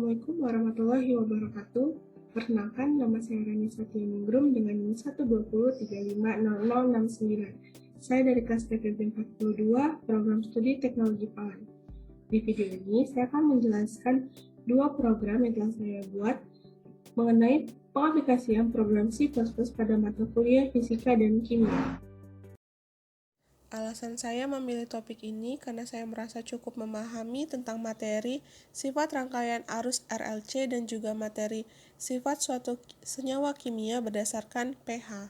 Assalamualaikum warahmatullahi wabarakatuh. Perkenalkan, nama saya Rani Satyaningrum dengan NIM 120350069. Saya dari kelas PPB 42, Program Studi Teknologi Pangan. Di video ini, saya akan menjelaskan dua program yang telah saya buat mengenai pengaplikasian program C++ pada mata kuliah Fisika dan Kimia. Alasan saya memilih topik ini karena saya merasa cukup memahami tentang materi sifat rangkaian arus RLC dan juga materi sifat suatu senyawa kimia berdasarkan pH.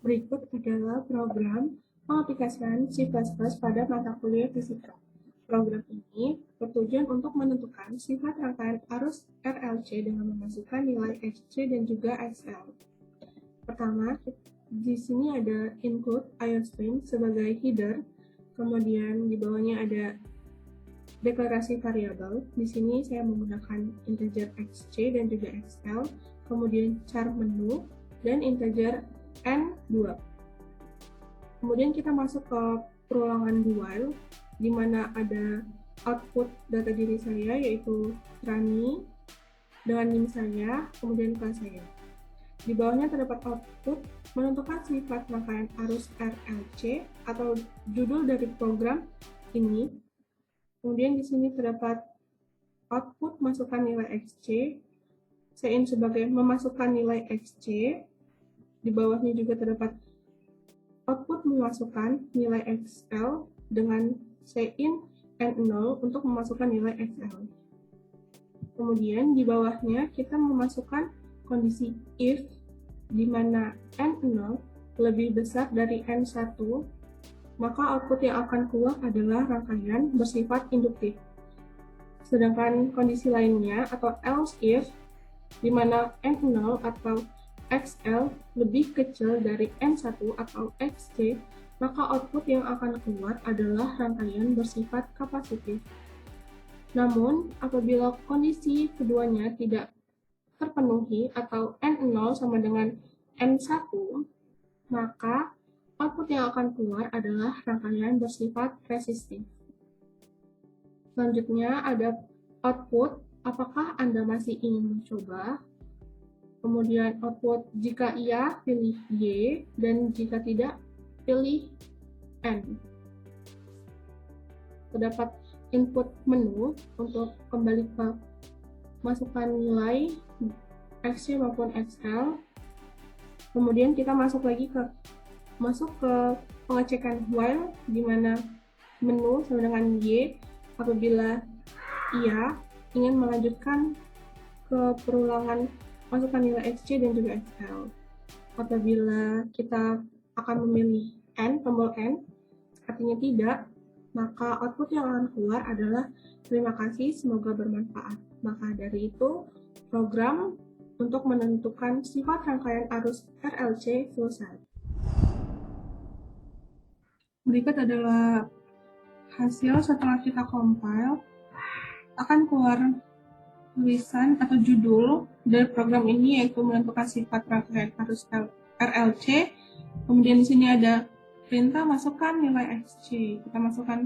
Berikut adalah program pengaplikasian C++ pada mata kuliah fisika. Program ini bertujuan untuk menentukan sifat rangkaian arus RLC dengan memasukkan nilai XC dan juga XL. Pertama, di sini ada include IOStream sebagai header, kemudian di bawahnya ada deklarasi variabel. Di sini saya menggunakan integer XC dan juga XL, kemudian char menu dan integer N2. Kemudian kita masuk ke perulangan while, di mana ada output data diri saya yaitu Rani dengan NIM saya, kemudian kelas saya. Di bawahnya terdapat output menentukan sifat rangkaian arus RLC atau judul dari program ini. Kemudian di sini terdapat output masukkan nilai XC, Cin sebagai memasukkan nilai XC. Di bawahnya juga terdapat output memasukkan nilai XL dengan Cin N0 untuk memasukkan nilai XL. Kemudian di bawahnya kita memasukkan kondisi if di mana N0 lebih besar dari N1, maka output yang akan keluar adalah rangkaian bersifat induktif. Sedangkan kondisi lainnya atau else if di mana N0 atau XL lebih kecil dari N1 atau XC, maka output yang akan keluar adalah rangkaian bersifat kapasitif. Namun, apabila kondisi keduanya tidak terpenuhi atau N0 sama dengan N1, maka output yang akan keluar adalah rangkaian bersifat resistif. Selanjutnya ada output, apakah Anda masih ingin mencoba? Kemudian output, jika iya, pilih Y, dan jika tidak, pilih N. Terdapat input menu untuk kembali ke masukkan nilai XC maupun XL. Kemudian kita masuk ke pengecekan while, di mana menu sama dengan Y. Apabila iya, ingin melanjutkan ke perulangan masukkan nilai XC dan juga XL. Apabila kita akan memilih N, tombol N, artinya tidak, maka output yang akan keluar adalah terima kasih, semoga bermanfaat. Maka dari itu, program untuk menentukan sifat rangkaian arus RLC selesai. Berikut adalah hasil setelah kita compile. Akan keluar tulisan atau judul dari program ini, yaitu menentukan sifat rangkaian arus RLC. Kemudian di sini ada perintah masukkan nilai XC. Kita masukkan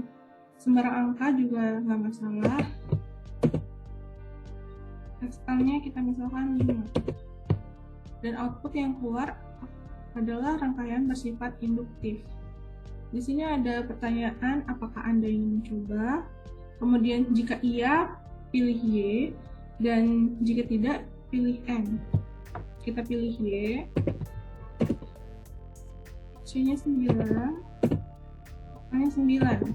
sembarang angka juga nggak masalah. XL-nya kita misalkan 5. Dan output yang keluar adalah rangkaian bersifat induktif. Di sini ada pertanyaan, apakah Anda ingin mencoba? Kemudian jika iya, pilih Y, dan jika tidak, pilih N. Kita pilih Y. C-nya 9. A-nya 9.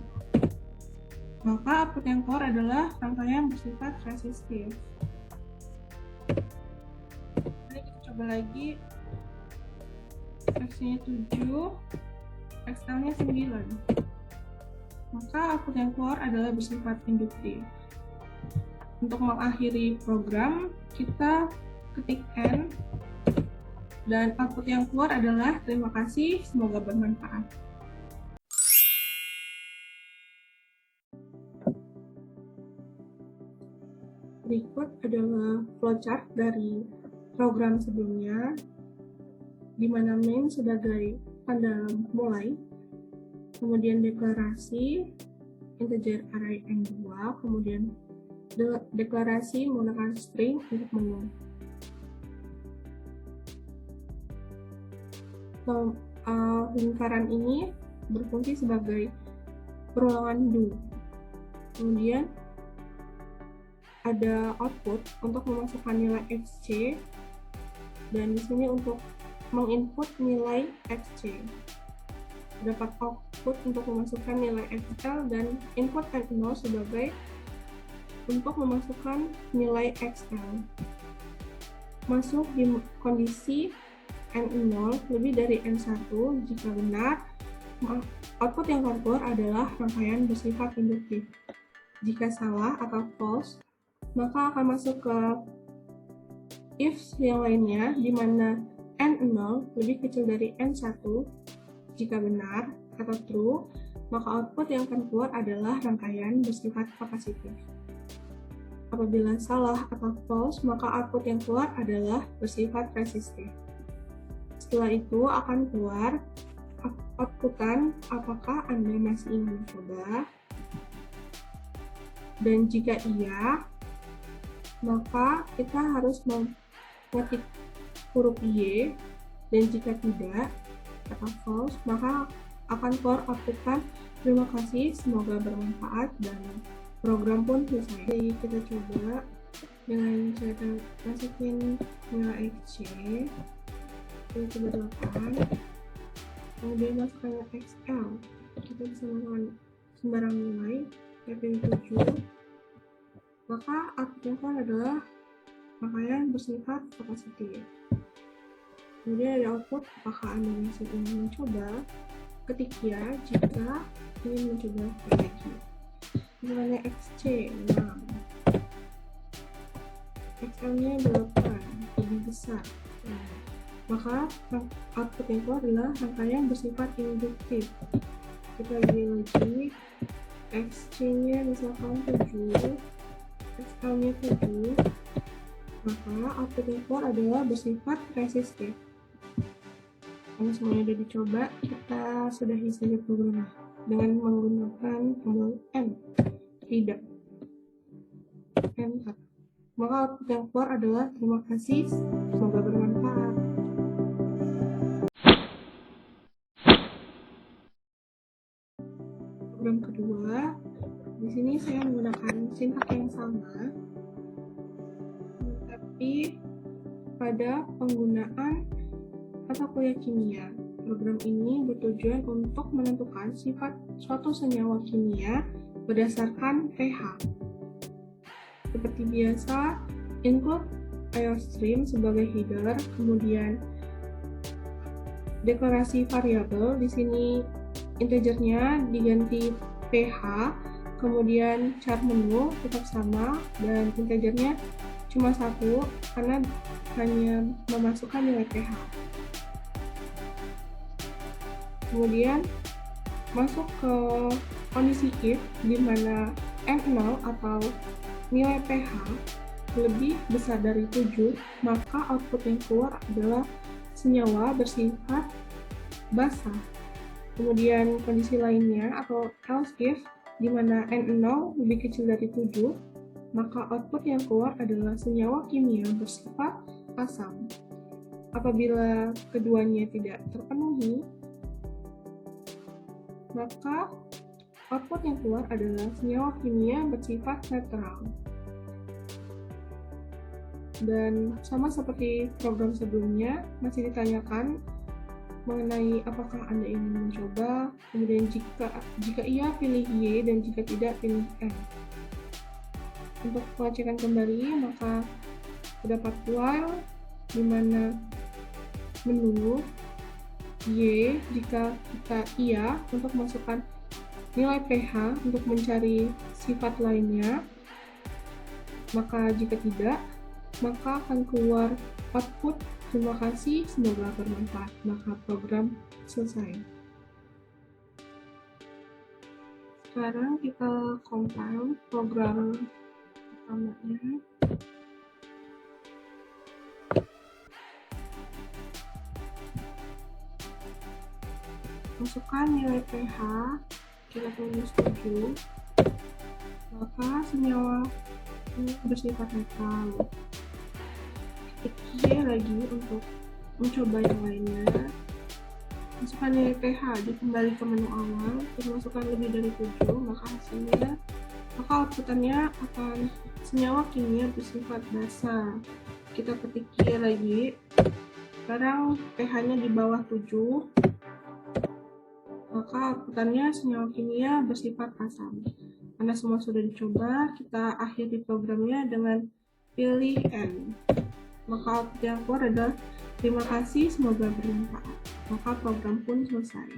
Maka output yang keluar adalah rangkaian bersifat resistif. Mari kita coba lagi. X-nya 7, XL-nya 9. Maka output yang keluar adalah bersifat induktif. Untuk mengakhiri program, kita ketik N, dan output yang keluar adalah terima kasih, semoga bermanfaat. Berikut adalah flowchart dari program sebelumnya, di mana main sebagai tanda mulai, kemudian deklarasi, integer array N2, kemudian deklarasi menggunakan string untuk menu. Lingkaran ini berfungsi sebagai perulangan do. Kemudian ada output untuk memasukkan nilai xc, dan di sini untuk menginput nilai xc. Dapat output untuk memasukkan nilai xl dan input n0 sebagai untuk memasukkan nilai xl. Masuk di kondisi n0 lebih dari n1 jika benar, output yang akan keluar adalah rangkaian bersifat induktif. Jika salah atau false, maka akan masuk ke if yang lainnya, di mana n0 lebih kecil dari n1. Jika benar atau true, maka output yang akan keluar adalah rangkaian bersifat kapasitif. Apabila salah atau false, maka output yang keluar adalah bersifat resistif. Setelah itu akan keluar outputan apakah Anda masih ingin mencoba, dan jika iya, maka kita harus mengetik huruf Y, dan jika tidak atau false, maka akan keluar outputan terima kasih, semoga bermanfaat, dan program pun selesai. Jadi kita coba dengan cara masukin nilai xc, kita coba 8, kemudian masukkan xl, kita bisa menggunakan sembarang nilai, saya pilih 7, maka output yang keluar adalah rangkaian bersifat kapasitif. Kemudian ada output apakah Anda masih ingin mencoba, ketik ya jika ingin mencoba lagi. Nilai xc 6, xl nya 8, lebih besar. Maka output yang keluar adalah rangkaian bersifat induktif. Kita lihat lagi, xc-nya misalkan 7, xl-nya 7, maka output yang keluar adalah bersifat resistif. Kalau semuanya sudah dicoba, kita sudahi saja programnya dengan menggunakan tombol M. Tidak. Enter. Maka output yang keluar adalah terima kasih, semoga bermanfaat. Program kedua, di sini saya menggunakan sintaks yang sama, tapi pada penggunaan mata kuliah kimia. Program ini bertujuan untuk menentukan sifat suatu senyawa kimia berdasarkan pH. Seperti biasa, input IOStream sebagai header, kemudian deklarasi variabel, di sini integernya diganti pH, kemudian char menu tetap sama, dan integernya cuma 1 karena hanya memasukkan nilai pH. Kemudian masuk ke kondisi if, di mana n0 atau nilai pH lebih besar dari 7, maka output yang keluar adalah senyawa bersifat basah. Kemudian kondisi lainnya atau else if, di mana n0 lebih kecil dari 7, maka output yang keluar adalah senyawa kimia bersifat asam. Apabila keduanya tidak terpenuhi, maka output yang keluar adalah senyawa kimia bersifat netral. Dan sama seperti program sebelumnya, masih ditanyakan mengenai apakah Anda ingin mencoba, kemudian jika iya pilih Y, dan jika tidak pilih N. Untuk pengecekan kembali, maka terdapat while, di mana menu Y jika kita iya untuk masukkan nilai pH untuk mencari sifat lainnya, maka jika tidak, maka akan keluar output terima kasih, semoga bermanfaat, maka program selesai. Sekarang kita compile program pertamanya. Masukkan nilai pH, kita tulis 7, maka senyawa bersifat netral. Ketik lagi untuk mencoba yang lainnya. Masukkan nilai pH, kembali ke menu awal, kita masukkan lebih dari 7, maka outputannya akan senyawa kimia bersifat basa. Kita ketik lagi, sekarang pH-nya di bawah 7, maka outputannya senyawa kimia bersifat asam. Karena semua sudah dicoba, kita akhiri programnya dengan pilih N. Maka output yang keluar adalah terima kasih, semoga bermanfaat. Maka program pun selesai.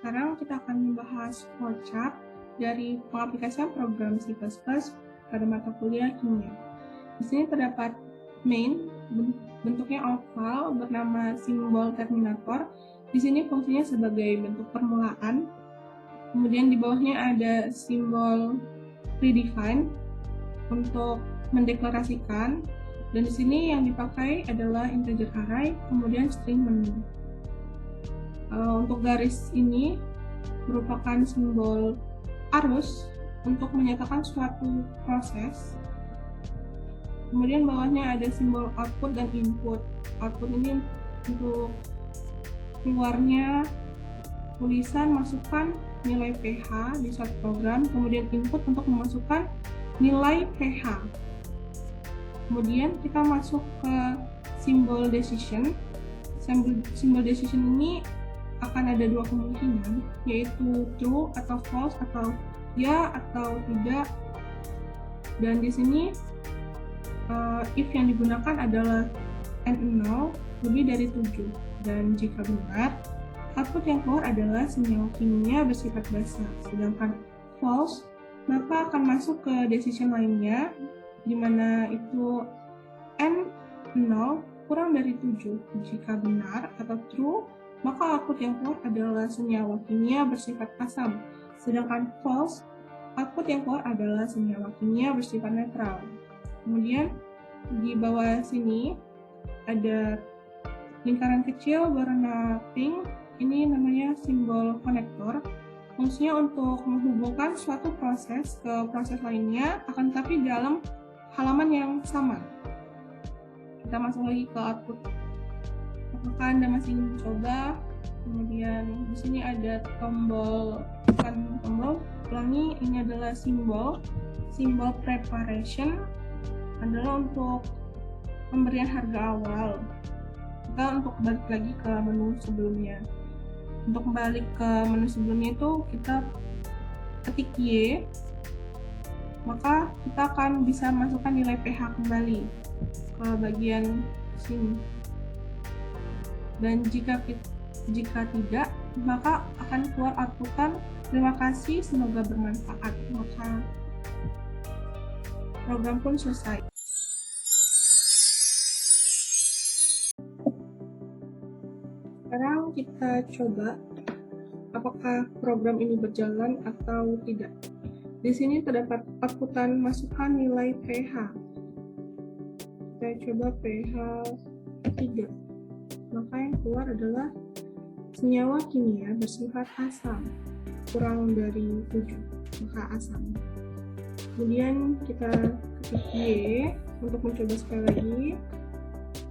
Sekarang kita akan membahas flowchart dari pengaplikasian program C++ pada mata kuliah kimia. Di sini terdapat main, bentuknya oval bernama simbol terminator. Di sini fungsinya sebagai bentuk permulaan. Kemudian di bawahnya ada simbol predefine untuk mendeklarasikan. Dan di sini yang dipakai adalah integer array, kemudian string menu. Untuk garis ini merupakan simbol arus untuk menyatakan suatu proses. Kemudian bawahnya ada simbol output dan input. Output ini untuk keluarnya tulisan masukkan nilai pH di suatu program, kemudian input untuk memasukkan nilai pH. Kemudian kita masuk ke simbol decision. Simbol decision ini akan ada dua kemungkinan, yaitu true atau false, atau ya atau tidak. Dan di sini if yang digunakan adalah n0 lebih dari 7. Dan jika benar, output yang keluar adalah senyawa kimia bersifat basa. Sedangkan false, maka akan masuk ke decision lainnya, di mana itu N0 kurang dari 7. Jika benar atau true, maka output yang keluar adalah senyawa kimia bersifat asam. Sedangkan false, output yang keluar adalah senyawa kimia bersifat netral. Kemudian di bawah sini ada lingkaran kecil warna pink. Ini namanya simbol konektor. Fungsinya untuk menghubungkan suatu proses ke proses lainnya, akan tetapi dalam halaman yang sama. Kita masuk lagi ke output. Apakah Anda masih ingin mencoba? Kemudian di sini ada tombol, bukan tombol, ulangi, ini adalah simbol preparation, adalah untuk pemberian harga awal. Kita untuk balik lagi ke menu sebelumnya. Untuk balik ke menu sebelumnya itu kita ketik Y, maka kita akan bisa masukkan nilai pH kembali ke bagian sini. Dan jika tidak, maka akan keluar outputan terima kasih, semoga bermanfaat. Maka program pun selesai. Sekarang kita coba apakah program ini berjalan atau tidak. Di sini terdapat outputan masukkan nilai pH. Kita coba pH 3. Maka yang keluar adalah senyawa kimia bersifat asam, kurang dari 7, maka asam. Kemudian kita ketik Y untuk mencoba sekali lagi.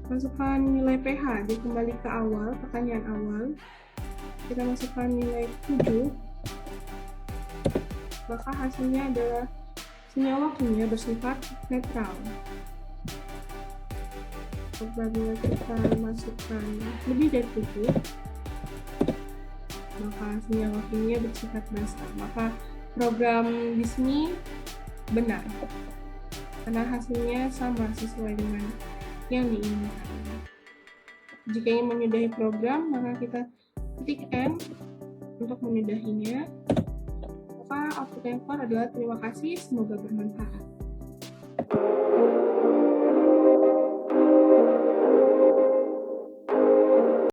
Masukkan nilai pH, dia kembali ke awal, pertanyaan awal. Kita masukkan nilai 7, maka hasilnya adalah senyawa kimia bersifat netral. Apabila kita masukkan lebih dari 7, maka senyawa kimia bersifat basa. Maka program di sini benar, karena hasilnya sama sesuai dengan yang diinginkan. Jika ingin menyudahi program, maka kita ketik N untuk menyudahinya. Maka output yang keluar adalah terima kasih, semoga bermanfaat.